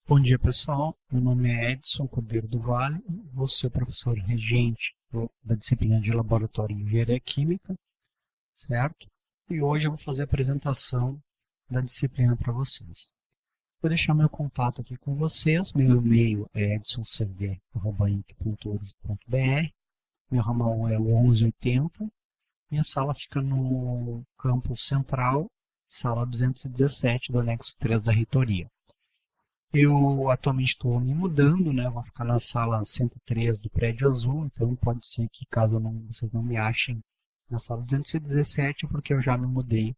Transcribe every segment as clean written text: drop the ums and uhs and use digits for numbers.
Bom dia, pessoal. Meu nome é Edson Cordeiro do Vale, vou ser o professor regente da disciplina de Laboratório de Engenharia Química, certo? E hoje eu vou fazer a apresentação da disciplina para vocês. Vou deixar meu contato aqui com vocês. Meu e-mail é edsonxavier@inc.urgs.br. Meu ramal é o 1180. Minha sala fica no campus central, sala 217 do anexo 3 da reitoria. Eu atualmente estou me mudando, né? Vou ficar na sala 103 do prédio azul, então pode ser que caso vocês não me achem na sala 217, porque eu já me mudei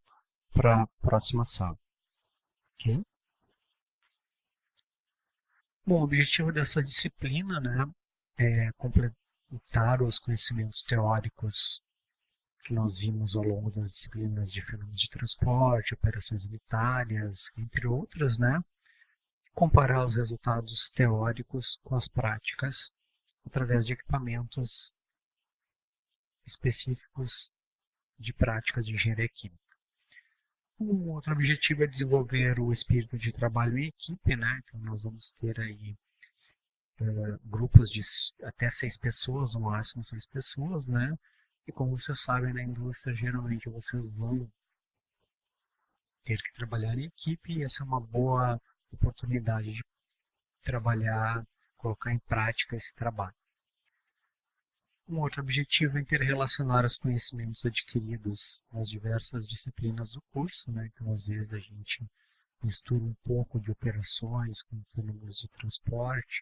para a próxima sala. Ok? Bom, o objetivo dessa disciplina, né, é completar os conhecimentos teóricos que nós vimos ao longo das disciplinas de fenômenos de transporte, operações unitárias, entre outras, né? Comparar os resultados teóricos com as práticas através de equipamentos específicos de práticas de engenharia química. Um outro objetivo é desenvolver o espírito de trabalho em equipe, né? Então nós vamos ter aí grupos de até 6 pessoas, no máximo 6 pessoas, né? E como vocês sabem, na indústria geralmente vocês vão ter que trabalhar em equipe e essa é uma boa oportunidade de trabalhar, colocar em prática esse trabalho. Um outro objetivo é interrelacionar os conhecimentos adquiridos nas diversas disciplinas do curso, né? Então, às vezes, a gente mistura um pouco de operações com fenômenos de transporte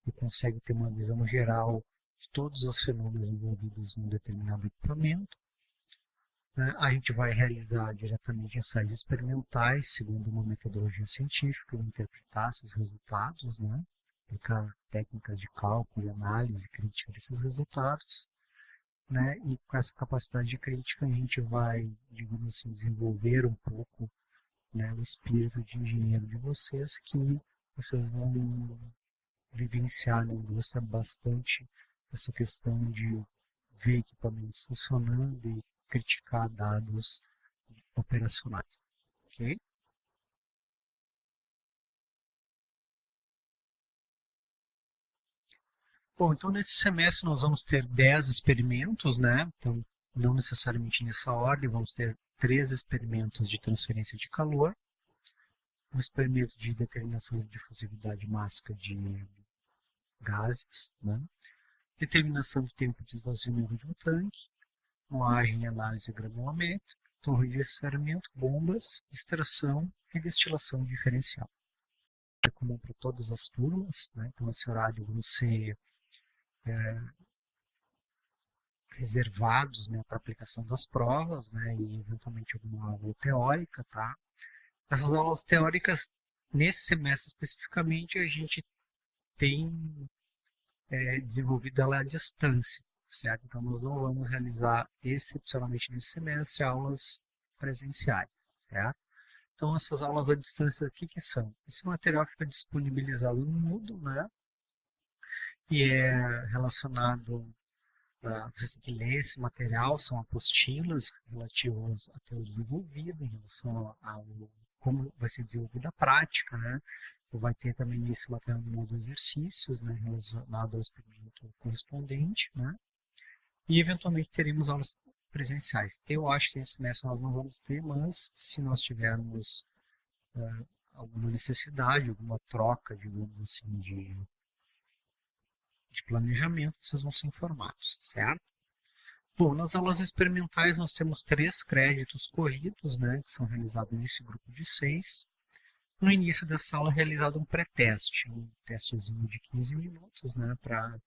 e consegue ter uma visão geral de todos os fenômenos envolvidos em um determinado equipamento. A gente vai realizar diretamente ensaios experimentais, segundo uma metodologia científica, e interpretar esses resultados, né? Aplicar técnicas de cálculo e análise crítica desses resultados, né? E com essa capacidade de crítica a gente vai, digamos assim, desenvolver um pouco, né, o espírito de engenheiro de vocês, que vocês vão vivenciar na indústria bastante essa questão de ver equipamentos funcionando e criticar dados operacionais. Ok? Bom, então nesse semestre nós vamos ter 10 experimentos, né? Então, não necessariamente nessa ordem, vamos ter 3 experimentos de transferência de calor, um experimento de determinação de difusividade máxima de gases, né? Determinação de tempo de esvaziamento de um tanque, moagem e análise granulométrica, torre de armazenamento, bombas, extração e destilação diferencial. É comum para todas as turmas, né? Então esse horário vão ser reservados, né, para aplicação das provas, né, e eventualmente alguma aula teórica, tá? Essas aulas teóricas, nesse semestre especificamente, a gente tem desenvolvido ela à distância, certo? Então nós não vamos realizar excepcionalmente nesse semestre aulas presenciais, certo? Então essas aulas à distância aqui que são? Esse material fica disponibilizado no Moodle, né? E é relacionado você tem que ler esse material, são apostilas relativas à teoria envolvida em relação ao como vai ser desenvolvida a prática, né? Vai ter também nesse material um modo exercícios, né, relacionado ao experimento correspondente, né? E eventualmente teremos aulas presenciais. Eu acho que esse semestre nós não vamos ter, mas se nós tivermos alguma necessidade, alguma troca, digamos assim, de planejamento, vocês vão ser informados, certo? Bom, nas aulas experimentais nós temos 3 créditos corridos, né, que são realizados nesse grupo de 6. No início dessa aula é realizado um pré-teste, um testezinho de 15 minutos, né, para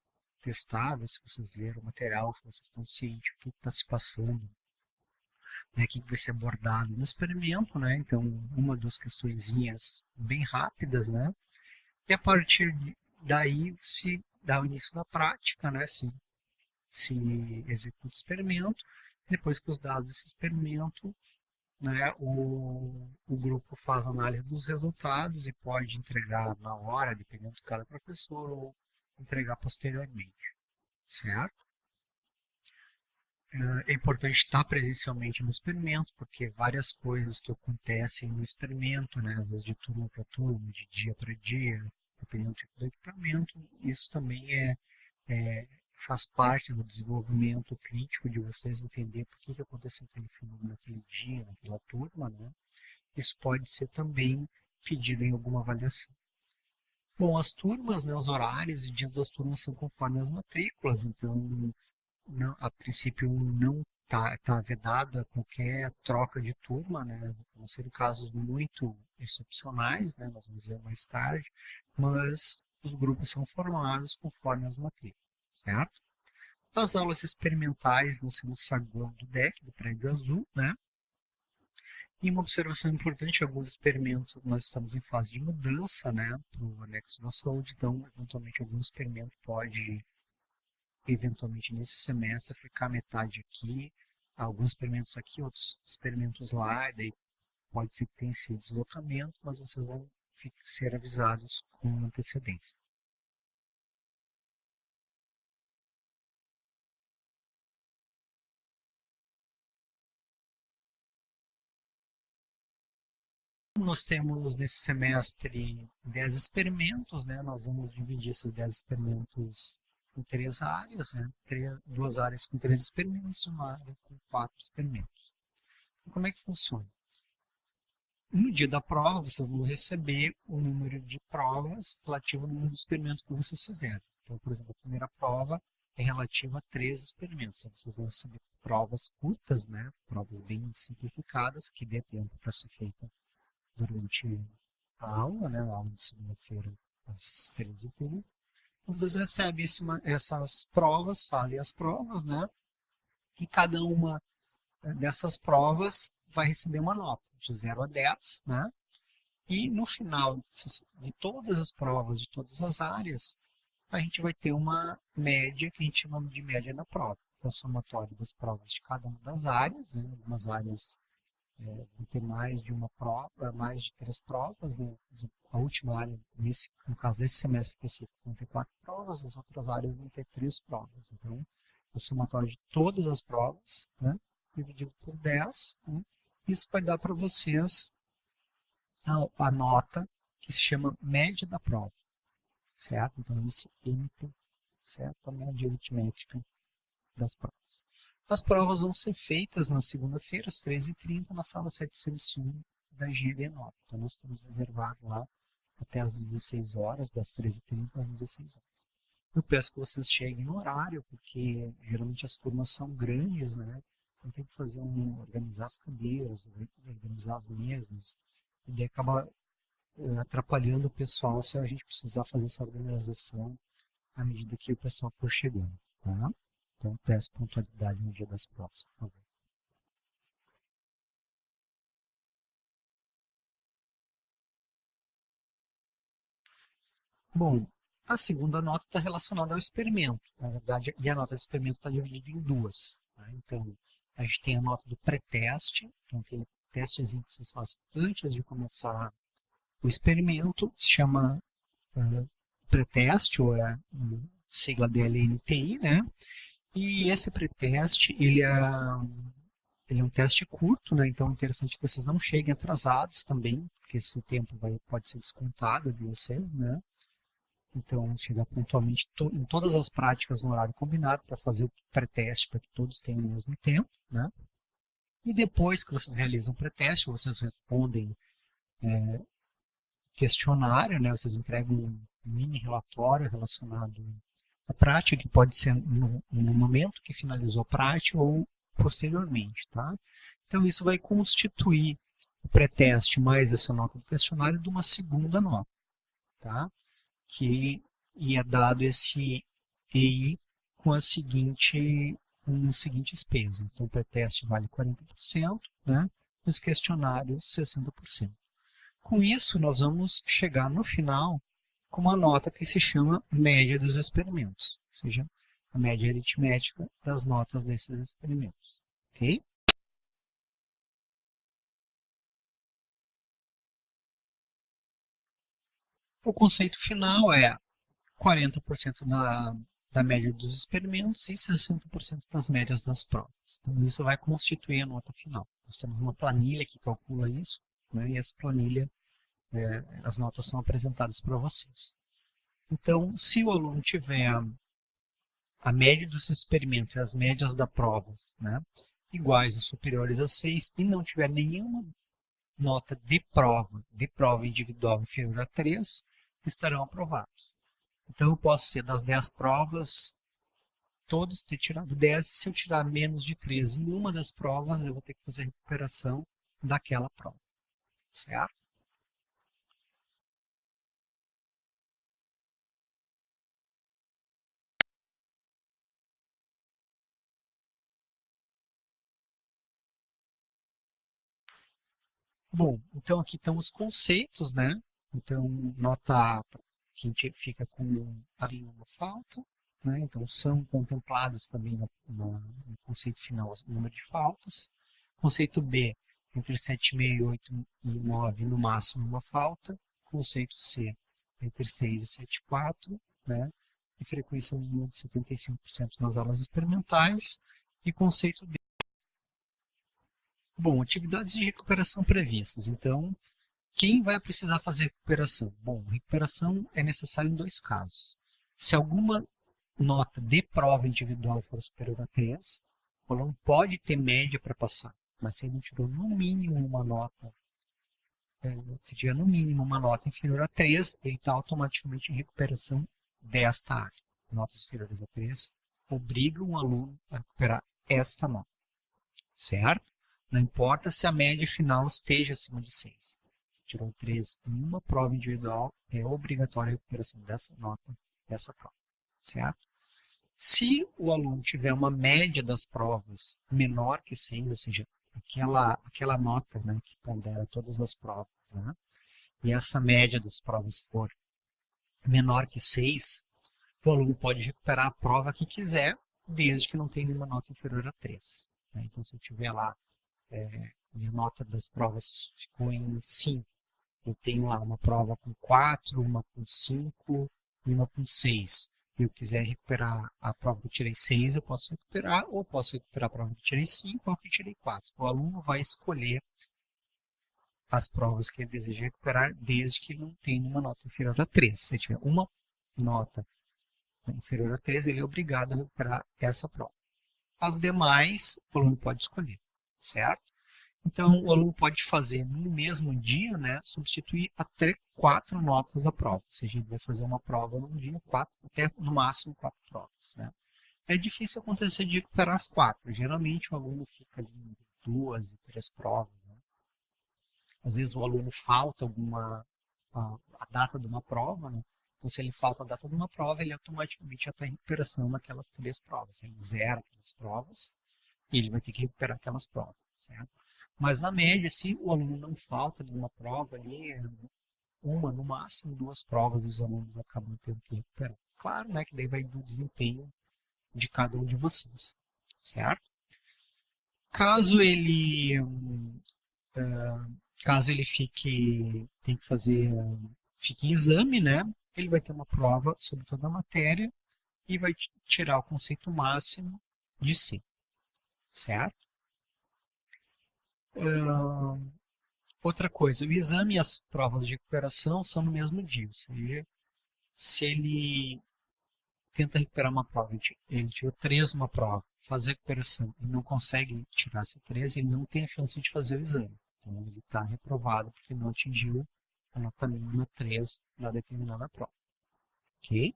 testar, ver se vocês leram o material, se vocês estão cientes do que está se passando, né, o que vai ser abordado no experimento, né, então uma, duas questõezinhas bem rápidas, né, e a partir daí se dá o início da prática, né, se executa o experimento, depois que os dados desse experimento, né, o grupo faz análise dos resultados e pode entregar na hora, dependendo de cada professor, ou entregar posteriormente, certo? É importante estar presencialmente no experimento, porque várias coisas que acontecem no experimento, né, às vezes de turma para turma, de dia para dia, dependendo do tipo do equipamento. Isso também faz parte do desenvolvimento crítico de vocês entender por que aconteceu aquele fenômeno naquele dia, naquela turma, né? Isso pode ser também pedido em alguma avaliação. Bom, as turmas, né, os horários e dias das turmas são conforme as matrículas, então, não, a princípio, não tá vedada qualquer troca de turma, né, a não ser casos muito excepcionais, né, nós vamos ver mais tarde, mas os grupos são formados conforme as matrículas, certo? As aulas experimentais vão ser no saguão do deck, do prédio azul, né? E uma observação importante, alguns experimentos, nós estamos em fase de mudança, né, para o anexo da saúde, então, eventualmente, algum experimento pode, eventualmente, nesse semestre, ficar metade aqui, alguns experimentos aqui, outros experimentos lá, e daí pode ser que tenha esse deslocamento, mas vocês vão ser avisados com antecedência. Nós temos nesse semestre 10 experimentos, né? Nós vamos dividir esses 10 experimentos em 3 áreas, né? 2 áreas com 3 experimentos e uma área com 4 experimentos. Então, como é que funciona? No dia da prova, vocês vão receber o número de provas relativo ao número de experimentos que vocês fizeram. Então, por exemplo, a primeira prova é relativa a 3 experimentos. Então, vocês vão receber provas curtas, né? Provas bem simplificadas, que dê tempo para ser feita durante a aula, né, a aula de segunda-feira às 13h30. Então, vocês recebem essas provas, fazem as provas, né, e cada uma dessas provas vai receber uma nota de 0 a 10, né, e no final de todas as provas, de todas as áreas, a gente vai ter uma média, que a gente chama de média na prova, que é o somatório das provas de cada uma das áreas, né, algumas áreas vão ter mais de uma prova, mais de 3 provas, né? A última área, no caso desse semestre específico, vão ter 4 provas, as outras áreas vão ter 3 provas. Então, o somatório de todas as provas, né, dividido por 10, né, isso vai dar para vocês a nota que se chama média da prova, certo? Então, esse INPE, certo? A média aritmética das provas. As provas vão ser feitas na segunda-feira, às 13h30, na sala 701 da Engenharia Nova. Então, nós estamos reservados lá até às 16 horas, das 13h30 às 16 horas. Eu peço que vocês cheguem no horário, porque geralmente as turmas são grandes, né? Então, tem que organizar as cadeiras, organizar as mesas, e daí acaba atrapalhando o pessoal se a gente precisar fazer essa organização à medida que o pessoal for chegando, tá? Então, peço pontualidade no dia das provas, por favor. Bom, a segunda nota está relacionada ao experimento. Na verdade, e a nota do experimento está dividida em duas. Tá? Então, a gente tem a nota do pré-teste, então aquele testezinho que vocês fazem antes de começar o experimento, se chama pré-teste, ou é sigla DLNTI, né? E esse pré-teste, ele é um teste curto, né? Então é interessante que vocês não cheguem atrasados também, porque esse tempo pode ser descontado de vocês, né? Então, chegar pontualmente em todas as práticas no horário combinado para fazer o pré-teste, para que todos tenham o mesmo tempo, né? E depois que vocês realizam o pré-teste, vocês respondem questionário, né? Vocês entregam um mini relatório relacionado à prática, que pode ser no momento que finalizou a prática ou posteriormente, tá? Então, isso vai constituir o pré-teste mais essa nota do questionário de uma segunda nota, tá? Que é dado esse EI com os seguintes pesos. Então, o pré-teste vale 40%, né? Os questionários 60%. Com isso, nós vamos chegar no final com uma nota que se chama média dos experimentos, ou seja, a média aritmética das notas desses experimentos. Ok? O conceito final é 40% da média dos experimentos e 60% das médias das provas. Então, isso vai constituir a nota final. Nós temos uma planilha que calcula isso, né, e essa planilha, as notas são apresentadas para vocês. Então, se o aluno tiver a média dos experimentos e as médias da provas, né, iguais ou superiores a 6 e não tiver nenhuma nota de prova individual inferior a 3, estarão aprovados. Então, eu posso ser das 10 provas, todos ter tirado 10, e se eu tirar menos de 3 em uma das provas, eu vou ter que fazer a recuperação daquela prova, certo? Bom, então aqui estão os conceitos, né? Então, nota A, que a gente fica com uma falta, né? Então, são contemplados também no conceito final o número de faltas. Conceito B, entre 7,5, 8 e 9, no máximo uma falta. Conceito C, entre 6 e 7,4, né? E frequência mínima de 75% nas aulas experimentais. E conceito D. Bom, atividades de recuperação previstas. Então, quem vai precisar fazer recuperação? Bom, recuperação é necessário em 2 casos. Se alguma nota de prova individual for superior a 3, o aluno pode ter média para passar, mas se ele não tirou no mínimo uma nota, se tiver no mínimo uma nota inferior a 3, ele está automaticamente em recuperação desta área. Notas inferiores a 3 obrigam o aluno a recuperar esta nota, certo? Não importa se a média final esteja acima de 6. Tirou 3 em uma prova individual, é obrigatória a recuperação dessa nota, dessa prova, certo? Se o aluno tiver uma média das provas menor que 6, ou seja, aquela nota, né, que pondera todas as provas, né, e essa média das provas for menor que 6, o aluno pode recuperar a prova que quiser, desde que não tenha nenhuma nota inferior a 3. Né? Então, se eu tiver lá, minha nota das provas ficou em 5, eu tenho lá uma prova com 4, uma com 5 e uma com 6. E eu quiser recuperar a prova que eu tirei 6, eu posso recuperar, ou posso recuperar a prova que eu tirei 5 ou que eu tirei 4. O aluno vai escolher as provas que ele deseja recuperar, desde que ele não tenha uma nota inferior a 3. Se ele tiver uma nota inferior a 3, ele é obrigado a recuperar essa prova. As demais, o aluno pode escolher, certo? Então, o aluno pode fazer no mesmo dia, né, substituir até 4 notas da prova. Ou seja, ele vai fazer uma prova num dia, até no máximo 4 provas. Né? É difícil acontecer de recuperar as 4. Geralmente, o aluno fica ali em 2 e 3 provas. Né? Às vezes, o aluno falta a data de uma prova. Né? Então, se ele falta a data de uma prova, ele automaticamente já está em recuperação naquelas 3 provas. Ele zera aquelas provas e ele vai ter que recuperar aquelas provas. Certo? Mas, na média, se o aluno não falta de uma prova ali, uma, no máximo 2 provas os alunos acabam tendo que recuperar. Claro, né, que daí vai do desempenho de cada um de vocês, certo? Caso ele, tem que fazer, fique em exame, né, ele vai ter uma prova sobre toda a matéria e vai tirar o conceito máximo de si, certo? Outra coisa, o exame e as provas de recuperação são no mesmo dia. Ou seja, se ele tenta recuperar uma prova, ele tirou 3 numa prova, faz a recuperação e não consegue tirar esse 3, ele não tem a chance de fazer o exame. Então, ele está reprovado porque não atingiu a nota mínima 3 na determinada prova. Ok?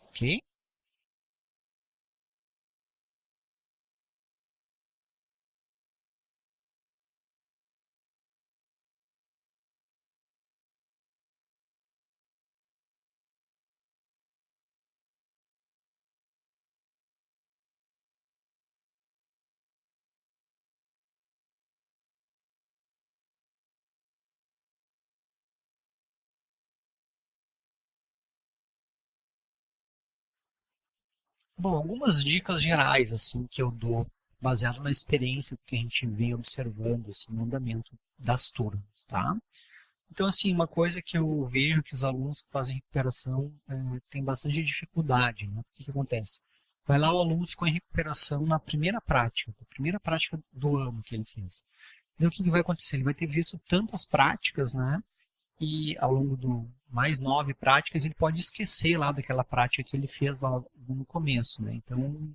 Ok? Bom, algumas dicas gerais assim que eu dou, baseado na experiência que a gente vem observando assim, no andamento das turmas, tá? Então, assim, uma coisa que eu vejo que os alunos que fazem recuperação têm bastante dificuldade, né? O que que acontece? Vai lá, o aluno ficou em recuperação na primeira prática do ano que ele fez. Então, o que que vai acontecer? Ele vai ter visto tantas práticas, né? E ao longo do mais 9 práticas, ele pode esquecer lá daquela prática que ele fez lá no começo, né? Então,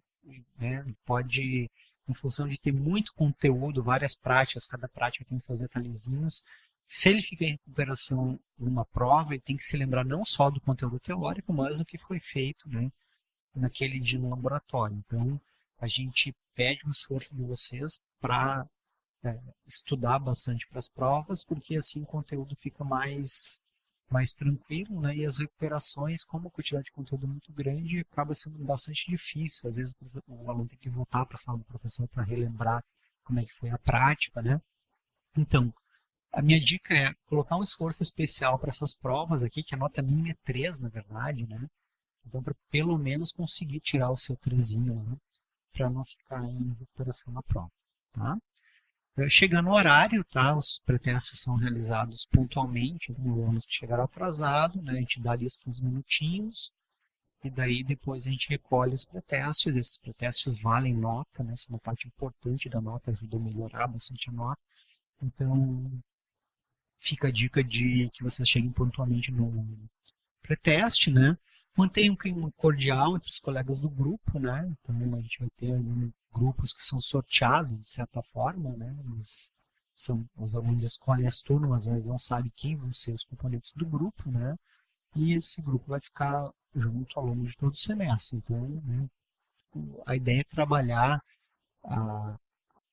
né, pode, em função de ter muito conteúdo, várias práticas, cada prática tem seus detalhezinhos. Se ele fica em recuperação numa prova, ele tem que se lembrar não só do conteúdo teórico, mas do que foi feito, né, naquele dia no laboratório. Então, a gente pede um esforço de vocês para estudar bastante para as provas, porque assim o conteúdo fica mais tranquilo, né? E as recuperações, como a quantidade de conteúdo é muito grande, acaba sendo bastante difícil. Às vezes o aluno tem que voltar para a sala do professor para relembrar como é que foi a prática, né? Então, a minha dica é colocar um esforço especial para essas provas aqui, que a nota mínima é 3, na verdade, né? Então, para pelo menos conseguir tirar o seu 3zinho, né? Para não ficar em recuperação na prova, tá? Chegando no horário, tá? Os pretestos são realizados pontualmente, então os alunos que chegaram atrasado, né? A gente dá ali os 15 minutinhos, e daí depois a gente recolhe os pretestes. Esses pretestes valem nota, né? Essa é uma parte importante da nota, ajudou a melhorar bastante a nota. Então, fica a dica de que vocês cheguem pontualmente no preteste, né? Mantenha um clima cordial entre os colegas do grupo, né? Então a gente vai ter grupos que são sorteados de certa forma, né? Os alunos escolhem as turmas, mas não sabem quem vão ser os componentes do grupo, né? E esse grupo vai ficar junto ao longo de todo o semestre. Então, né, a ideia é trabalhar a,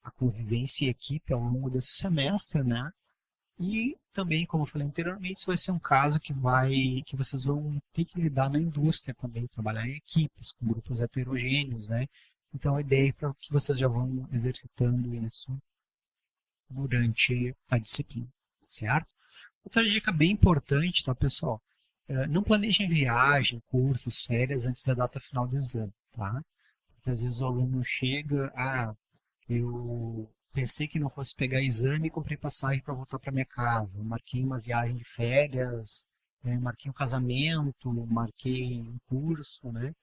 a convivência e equipe ao longo desse semestre, né? E também, como eu falei anteriormente, isso vai ser um caso que vocês vão ter que lidar na indústria também, trabalhar em equipes, com grupos heterogêneos, né? Então a ideia é para que vocês já vão exercitando isso durante a disciplina, certo? Outra dica bem importante, tá, pessoal? Não planejem viagem, cursos, férias antes da data final do exame, tá? Porque às vezes o aluno chega, eu pensei que não fosse pegar exame e comprei passagem para voltar para minha casa. Eu marquei uma viagem de férias, marquei um casamento, marquei um curso, né?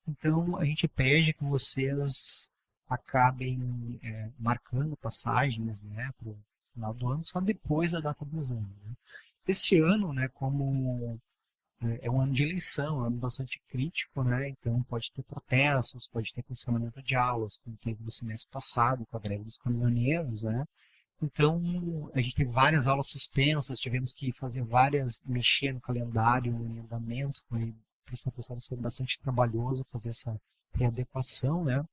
Então a gente pede que vocês acabem marcando passagens, né, para o final do ano, só depois da data do exame, né? Esse ano, né, como é um ano de eleição, é um ano bastante crítico, né? Então pode ter protestos, pode ter cancelamento de aulas, como teve no semestre passado com a greve dos caminhoneiros, né? Então a gente teve várias aulas suspensas, tivemos que fazer mexer no calendário, em andamento, foi para os professores foi bastante trabalhoso fazer essa readequação, né?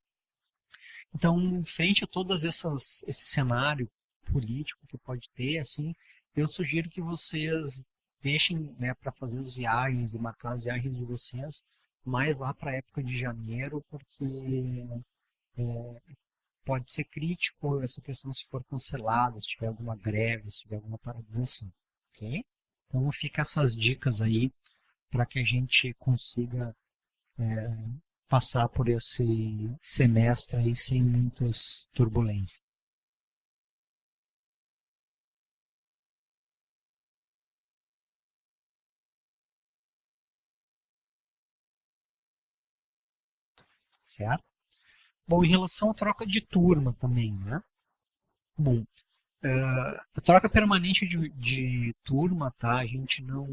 Então, frente a todas esse cenário político que pode ter, assim, eu sugiro que vocês deixem, né, para fazer as viagens e marcar as viagens de vocês mais lá para a época de janeiro, porque pode ser crítico essa questão se for cancelada, se tiver alguma greve, se tiver alguma paralisação, ok? Então fica essas dicas aí para que a gente consiga passar por esse semestre aí sem muitas turbulências. Certo? Bom, em relação à troca de turma também, né? Bom, a troca permanente de turma, tá? A gente não.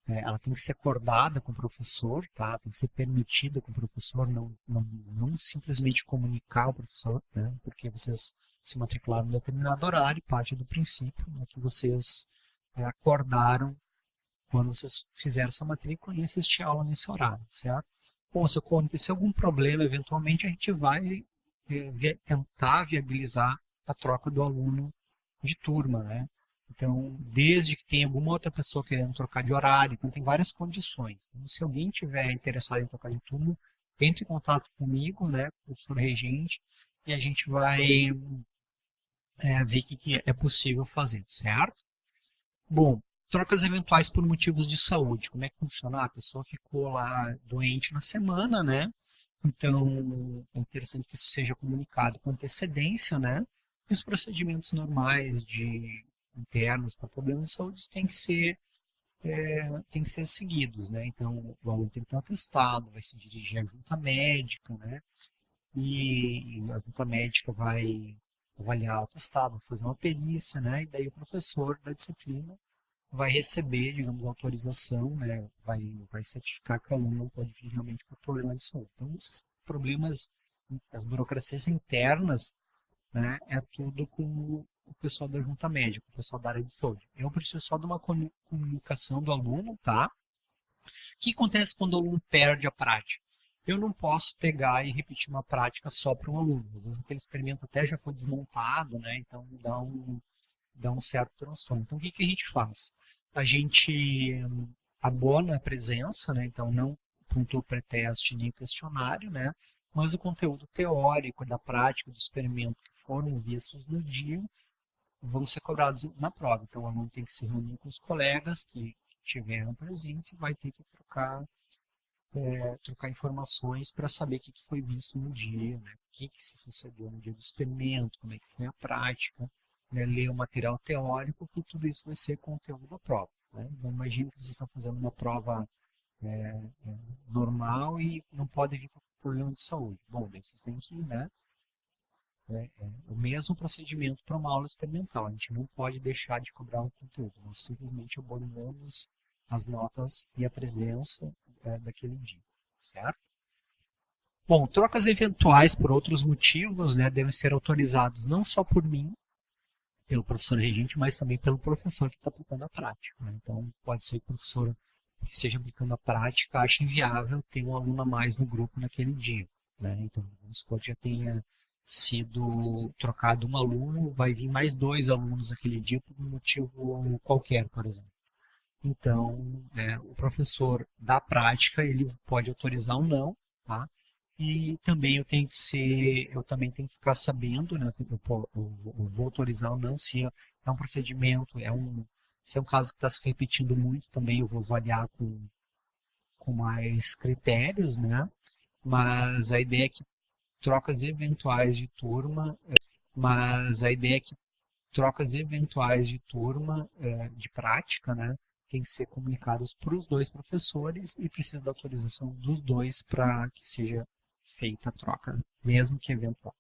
Ela tem que ser acordada com o professor, tá? Tem que ser permitida com o professor, não simplesmente comunicar ao professor, né? Porque vocês se matricularam em determinado horário, parte do princípio, né, que vocês acordaram quando vocês fizeram essa matrícula e assistir a aula nesse horário, certo? Bom, se acontecer algum problema, eventualmente a gente vai tentar viabilizar a troca do aluno de turma, né? Então, desde que tenha alguma outra pessoa querendo trocar de horário, então tem várias condições. Então, se alguém tiver interessado em trocar de turma, entre em contato comigo, né, professor regente, e a gente vai ver o que é possível fazer, certo? Bom, trocas eventuais por motivos de saúde. Como é que funciona? A pessoa ficou lá doente na semana, né? Então, é interessante que isso seja comunicado com antecedência, né? E os procedimentos normais internos para problemas de saúde têm que ser seguidos, né? Então, o aluno tem que ter um atestado, vai se dirigir à junta médica, né? E a junta médica vai avaliar o atestado, vai fazer uma perícia, né? E daí o professor da disciplina vai receber, digamos, autorização, né? Vai certificar que o aluno não pode vir realmente por problema de saúde. Então, esses problemas, as burocracias internas, né? É tudo com o pessoal da junta médica, o pessoal da área de saúde. Eu preciso só de uma comunicação do aluno, tá? O que acontece quando o aluno perde a prática? Eu não posso pegar e repetir uma prática só para um aluno. Às vezes aquele experimento até já foi desmontado, né? Então dá um certo transtorno. Então o que a gente faz? A gente abona a presença, né? Então não pontua pré-teste nem questionário, né? Mas o conteúdo teórico da prática, do experimento que foram vistos no dia vão ser cobrados na prova. Então o aluno tem que se reunir com os colegas que tiveram presentes e vai ter que trocar informações para saber o que foi visto no dia, né? O que se sucedeu no dia do experimento, como é que foi a prática, né? Ler o material teórico, que tudo isso vai ser conteúdo da prova. Né? Então, imagine que vocês estão fazendo uma prova normal e não podem vir com problema de saúde. Bom, daí vocês têm que, né? O mesmo procedimento para uma aula experimental. A gente não pode deixar de cobrar o conteúdo. Nós simplesmente abonamos as notas e a presença daquele dia, certo? Bom, trocas eventuais por outros motivos, né, devem ser autorizados não só por mim, pelo professor regente, mas também pelo professor que está aplicando a prática. Né? Então, pode ser que o professor que esteja aplicando a prática ache inviável ter um aluno a mais no grupo naquele dia. Né? Então, vamos supor que já tenha sido trocado um aluno, vai vir mais 2 alunos naquele dia por um motivo qualquer, por exemplo. Então, o professor da prática, ele pode autorizar ou não, tá? E também eu também tenho que ficar sabendo, né? Eu vou autorizar ou não, se é um procedimento, se é um caso que está se repetindo muito, também eu vou avaliar com mais critérios, né? Mas a ideia é que trocas eventuais de turma, de prática, né? Tem que ser comunicadas para os 2 professores e precisa da autorização dos 2 para que seja feita a troca, mesmo que eventual.